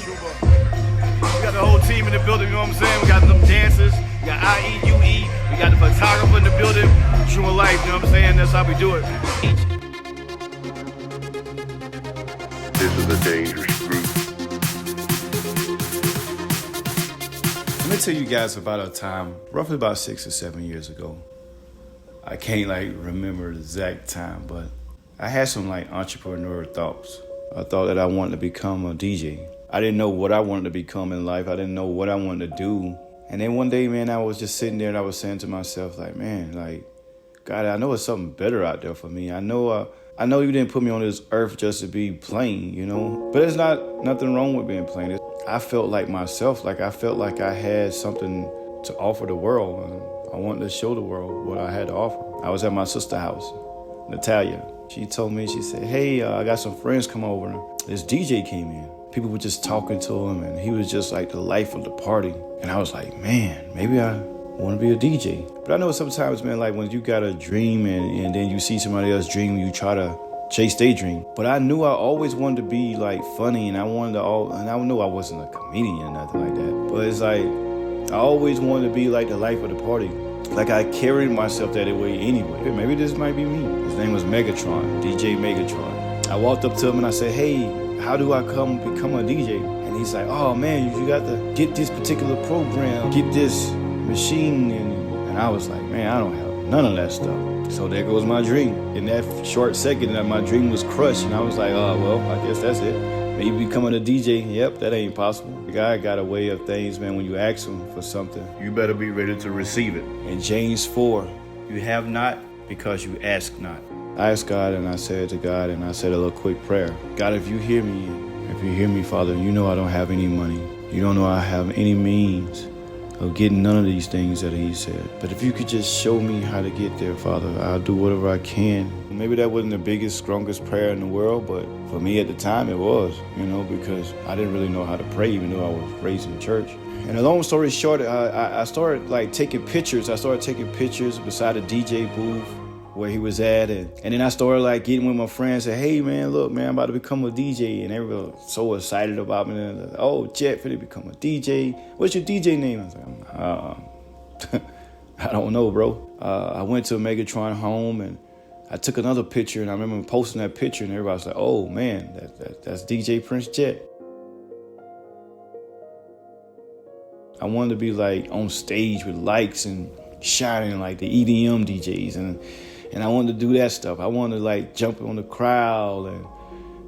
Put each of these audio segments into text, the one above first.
We got the whole team in the building, you know what I'm saying? We got them dancers, we got IEUE, we got the photographer in the building. True life, you know what I'm saying? That's how we do it. This is a dangerous group. Let me tell you guys about a time, roughly about 6 or 7 years ago. I can't remember the exact time, but I had some entrepreneurial thoughts. I thought that I wanted to become a DJ. I didn't know what I wanted to become in life. I didn't know what I wanted to do. And then one day, man, I was just sitting there and I was saying to myself, God, I know there's something better out there for me. I know you didn't put me on this earth just to be plain, you know. But there's nothing wrong with being plain. I felt like myself, I felt like I had something to offer the world. I wanted to show the world what I had to offer. I was at my sister's house, Natalia. She told me, she said, hey, I got some friends come over. This DJ came in. People were just talking to him, and he was just like the life of the party. And I was like, man, maybe I want to be a DJ. But I know sometimes, man, when you got a dream and then you see somebody else dream, you try to chase their dream. But I knew I always wanted to be funny, and I knew I wasn't a comedian or nothing like that. But it's I always wanted to be the life of the party. I carried myself that way anyway. Maybe this might be me. His name was MEGATON, DJ MEGATON. I walked up to him and I said, hey, how do I become a DJ? And he's like, oh man, you got to get this particular program, get this machine. And I was like, man, I don't have none of that stuff. So there goes my dream. In that short second, my dream was crushed. And I was like, oh, well, I guess that's it. Maybe becoming a DJ, yep, that ain't possible. God got a way of things, man. When you ask him for something, you better be ready to receive it. In James 4, you have not because you ask not. I asked God and I said to God, and I said a little quick prayer. God, if you hear me, Father, you know I don't have any money. You don't know I have any means of getting none of these things that he said. But if you could just show me how to get there, Father, I'll do whatever I can. Maybe that wasn't the biggest, strongest prayer in the world, but for me at the time it was, because I didn't really know how to pray, even though I was raised in church. And a long story short, I started taking pictures. I started taking pictures beside a DJ booth where he was at, and then I started getting with my friends, say, hey man, look man, I'm about to become a DJ, and everybody was so excited about me. And like, oh, Jett finna become a DJ. What's your DJ name? I was like, I don't know, bro. I went to a Megatron home and I took another picture, and I remember posting that picture, and everybody was like, oh man, that's DJ Prince Jett. I wanted to be on stage with lights and shining like the EDM DJs, and I wanted to do that stuff. I wanted to jump on the crowd and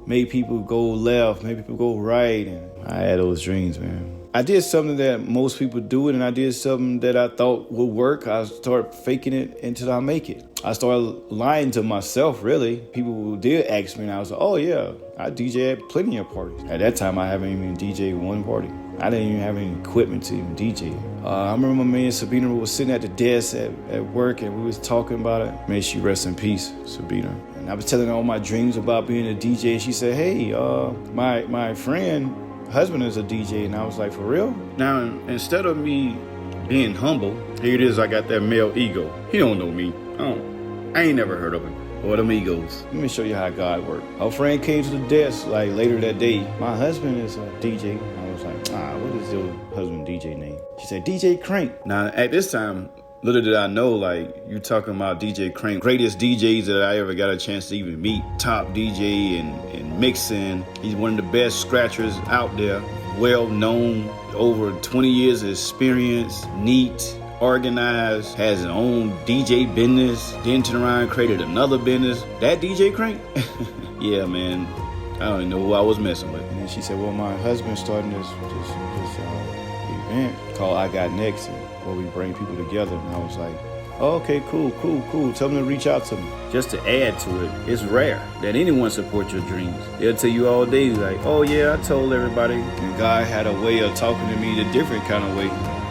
make people go left, make people go right. And I had those dreams, man. I did something that most people do, and I did something that I thought would work. I started faking it until I make it. I started lying to myself, really. People did ask me, and I was like, oh yeah, I DJ at plenty of parties. At that time, I haven't even DJed one party. I didn't even have any equipment to even DJ. I remember me and Sabina was sitting at the desk at work, and we was talking about it. May she rest in peace, Sabina. And I was telling her all my dreams about being a DJ. She said, hey, my friend, husband is a DJ. And I was like, for real? Now, instead of me being humble, here it is, I got that male ego. He don't know me. I ain't never heard of him. Or them egos. Let me show you how God works. Our friend came to the desk later that day. My husband is a DJ. I was like, what is your husband DJ name? She said, DJ Crank. Now, at this time, little did I know, you talking about DJ Crank, greatest DJs that I ever got a chance to even meet. Top DJ and mixing. He's one of the best scratchers out there. Well known, over 20 years of experience, neat, organized, has his own DJ business, then turned around and created another business. That DJ Crank? Yeah, man. I don't even know who I was messing with. And then she said, well, my husband's starting this event called I Got Next, where we bring people together. And I was like, oh, okay, cool. Tell them to reach out to me. Just to add to it, it's rare that anyone support your dreams. They'll tell you all day, oh yeah, I told everybody. And God had a way of talking to me the different kind of way.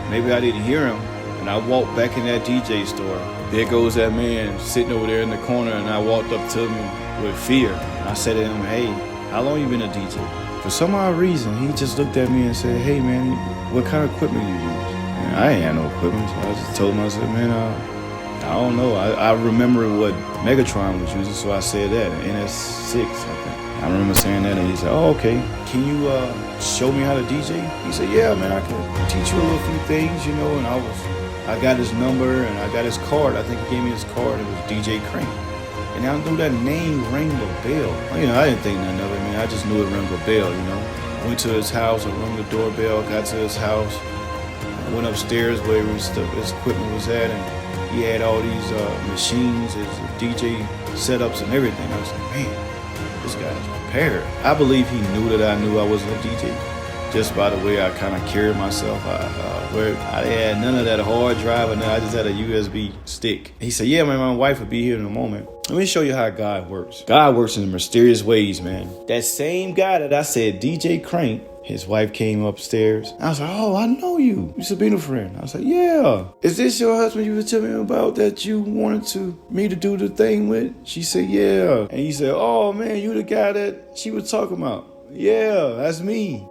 Maybe I didn't hear him. And I walked back in that DJ store. There goes that man sitting over there in the corner, and I walked up to him with fear. And I said to him, hey, how long you been a DJ? For some odd reason, he just looked at me and said, hey man, what kind of equipment you use? And I ain't had no equipment, so I just told him, I said, man, I don't know. I remember what Megatron was using, so I said that, NS6, I think. I remember saying that, and he said, oh, okay. Can you show me how to DJ? He said, yeah, man, I can teach you a little few things, you know. And I got his number and I got his card. I think he gave me his card. It was DJ Crank. And I knew that name rang a bell. You know, I didn't think nothing of it, man. I just knew it rang a bell, you know. Went to his house, I rung the doorbell, got to his house. I went upstairs where his equipment was at, and he had all these machines, his DJ setups and everything. I was like, man, this guy's prepared. I believe he knew that I knew I wasn't a DJ, just by the way I kind of carried myself. Where I had none of that hard drive, and I just had a USB stick. He said, yeah, man, my wife will be here in a moment. Let me show you how God works. God works in mysterious ways, man. That same guy that I said, DJ Crank, his wife came upstairs. I was like, oh, I know you. You Sabina friend. I was like, yeah. Is this your husband you were telling me about that you wanted me to do the thing with? She said, yeah. And he said, oh, man, you the guy that she was talking about. Yeah, that's me.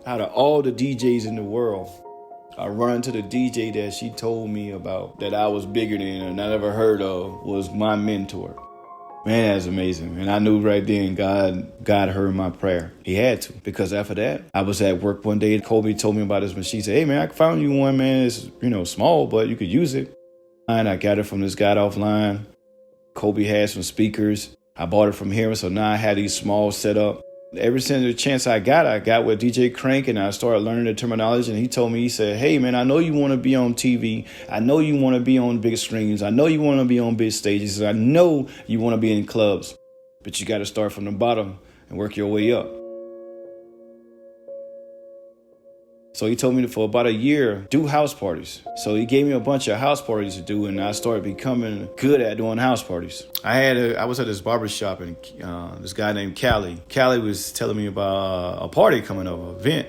Out of all the DJs in the world, I run into the DJ that she told me about that I was bigger than and I never heard of was my mentor. Man, that's amazing. And I knew right then God heard my prayer. He had to. Because after that, I was at work one day. Kobe told me about this machine. He said, hey, man, I found you one, man. It's, small, but you could use it. And I got it from this guy offline. Kobe had some speakers. I bought it from him. So now I had these small set up. Ever since the chance I got with DJ Crank, and I started learning the terminology. And he told me, he said, hey, man, I know you want to be on TV. I know you want to be on big screens. I know you want to be on big stages. I know you want to be in clubs. But you got to start from the bottom and work your way up. So he told me for about a year, do house parties. So he gave me a bunch of house parties to do, and I started becoming good at doing house parties. I was at this barbershop, and this guy named Callie. Callie was telling me about a party coming up, an event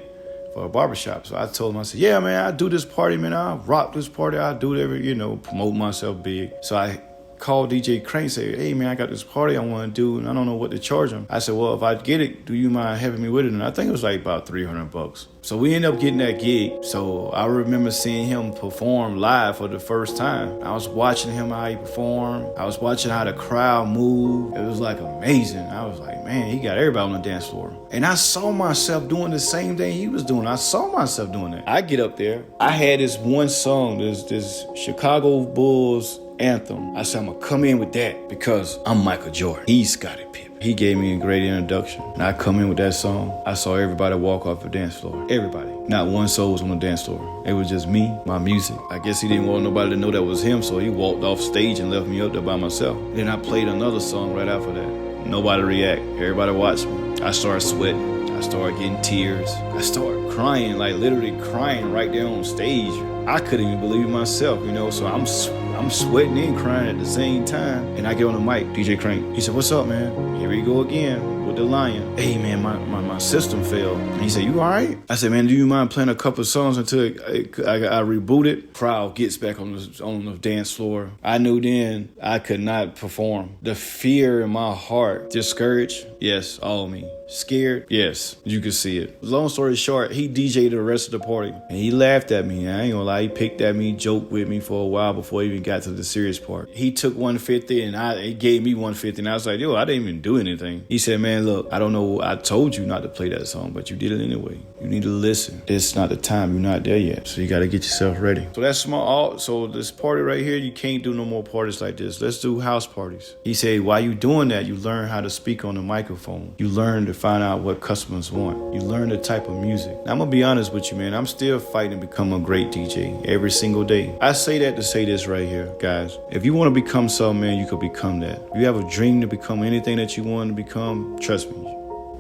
for a barbershop. So I told him, I said, yeah, man, I do this party, man. I rock this party. I do it promote myself big. So I called DJ Crank and said, hey, man, I got this party I want to do, and I don't know what to charge him. I said, well, if I get it, do you mind having me with it? And I think it was like about $300. So we ended up getting that gig. So I remember seeing him perform live for the first time. I was watching him how he performed. I was watching how the crowd moved. It was like amazing. I was like, man, he got everybody on the dance floor. And I saw myself doing the same thing he was doing. I saw myself doing that. I get up there. I had this one song, this Chicago Bulls anthem. I said, I'm going to come in with that because I'm Michael Jordan. He's Scottie Pippen. He gave me a great introduction. And I come in with that song. I saw everybody walk off the dance floor. Everybody. Not one soul was on the dance floor. It was just me, my music. I guess he didn't want nobody to know that was him, so he walked off stage and left me up there by myself. Then I played another song right after that. Nobody react. Everybody watched me. I started sweating. I started getting tears. I started crying, like literally crying right there on stage. I couldn't even believe it myself, so I'm sweating and crying at the same time. And I get on the mic, DJ Crank. He said, what's up, man? Here we go again with the lion. Hey, man, my system failed. And he said, you all right? I said, man, do you mind playing a couple of songs until I reboot it? Crowd gets back on the dance floor. I knew then I could not perform. The fear in my heart, discouraged, yes, all me. Scared, yes, you could see it. Long story short, he DJ'd the rest of the party. And he laughed at me. I ain't gonna lie, he picked at me, joked with me for a while before he even got to the serious part. He took 150 and he gave me 150. And I was like, yo, I didn't even do anything. He said, man, look, I don't know, I told you not to play that song, but you did it anyway. You need to listen. It's not the time, you're not there yet. So you gotta get yourself ready. So that's small. So this party right here, you can't do no more parties like this. Let's do house parties. He said, while you doing that, you learn how to speak on the microphone. You learn to find out what customers want. You learn the type of music. Now, I'm gonna be honest with you, man. I'm still fighting to become a great DJ every single day. I say that to say this right here, guys. If you want to become something, man, you could become that. If you have a dream to become anything that you want to become, trust me,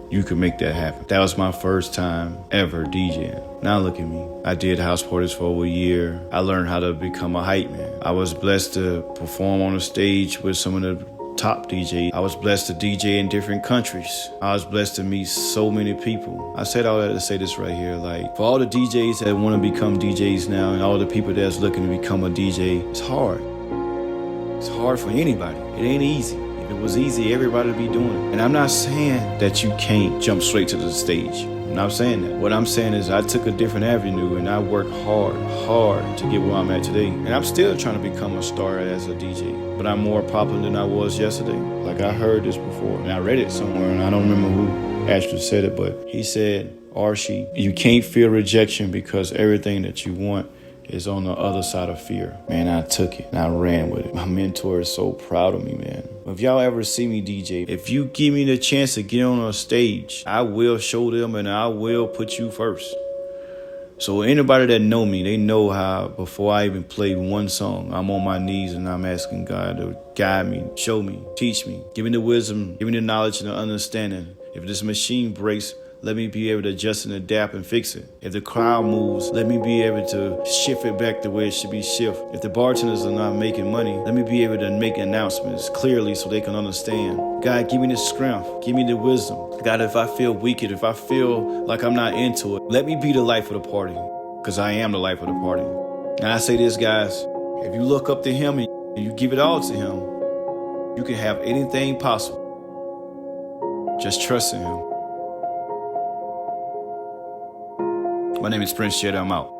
you could make that happen. That was my first time ever DJing. Now look at me. I did house parties for over a year. I learned how to become a hype man. I was blessed to perform on a stage with some of the top DJ. I was blessed to DJ in different countries. I was blessed to meet so many people. I said all that to say this right here. Like, for all the DJs that want to become DJs now and all the people that's looking to become a DJ, it's hard. It's hard for anybody. It ain't easy. If it was easy, everybody would be doing it. And I'm not saying that you can't jump straight to the stage. I'm not saying that. What I'm saying is I took a different avenue and I worked hard to get where I'm at today. And I'm still trying to become a star as a DJ. But I'm more popular than I was yesterday. Like I heard this before and I read it somewhere and I don't remember who. actually said it, but he said, Archie, you can't feel rejection because everything that you want is on the other side of fear. Man, I took it and I ran with it. My mentor is so proud of me, man. If y'all ever see me DJ, if you give me the chance to get on a stage, I will show them and I will put you first. So anybody that know me, they know how before I even played one song, I'm on my knees and I'm asking God to guide me, show me, teach me, give me the wisdom, give me the knowledge and the understanding. If this machine breaks, let me be able to adjust and adapt and fix it. If the crowd moves, let me be able to shift it back the way it should be shifted. If the bartenders are not making money, let me be able to make announcements clearly so they can understand. God, give me the strength. Give me the wisdom. God, if I feel weak, if I feel like I'm not into it, let me be the life of the party, because I am the life of the party. And I say this, guys, if you look up to him and you give it all to him, you can have anything possible. Just trust in him. My name is Prince Jett. I'm out.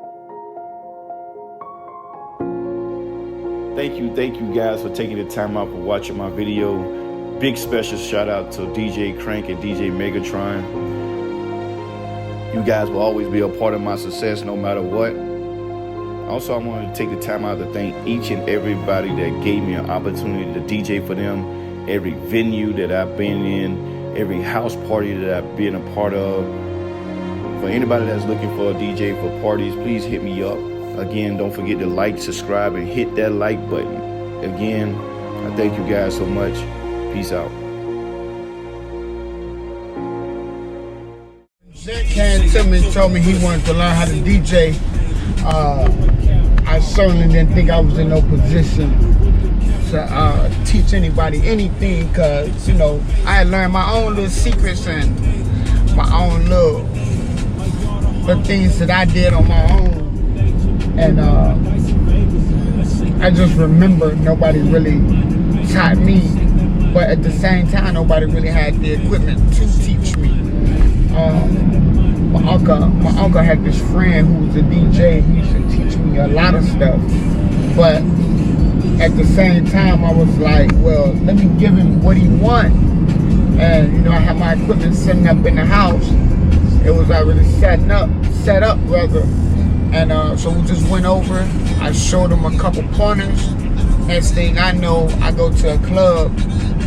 Thank you guys for taking the time out for watching my video. Big special shout out to DJ Crank and DJ MEGATON. You guys will always be a part of my success no matter what. Also, I wanted to take the time out to thank each and everybody that gave me an opportunity to DJ for them. Every venue that I've been in, every house party that I've been a part of. For anybody that's looking for a DJ for parties, please hit me up. Again, don't forget to like, subscribe, and hit that like button. Again, I thank you guys so much. Peace out. Jett came to me and told me he wanted to learn how to DJ. I certainly didn't think I was in no position to teach anybody anything, because, you know, I had learned my own little secrets and my own little things that I did on my own. And I just remember nobody really taught me, but at the same time nobody really had the equipment to teach me. My uncle had this friend who was a DJ. He used to teach me a lot of stuff, but at the same time I was like, well, let me give him what he wants. And, you know, I had my equipment sitting up in the house. It was already set up. And so we just went over. I showed him a couple pointers. Next thing I know, I go to a club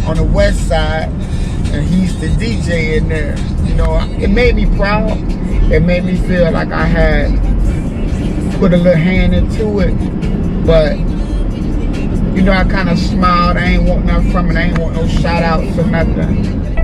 on the west side, and he used to DJ in there. You know, it made me proud. It made me feel like I had put a little hand into it. But, you know, I kind of smiled. I ain't want nothing from it. I ain't want no shout outs or nothing.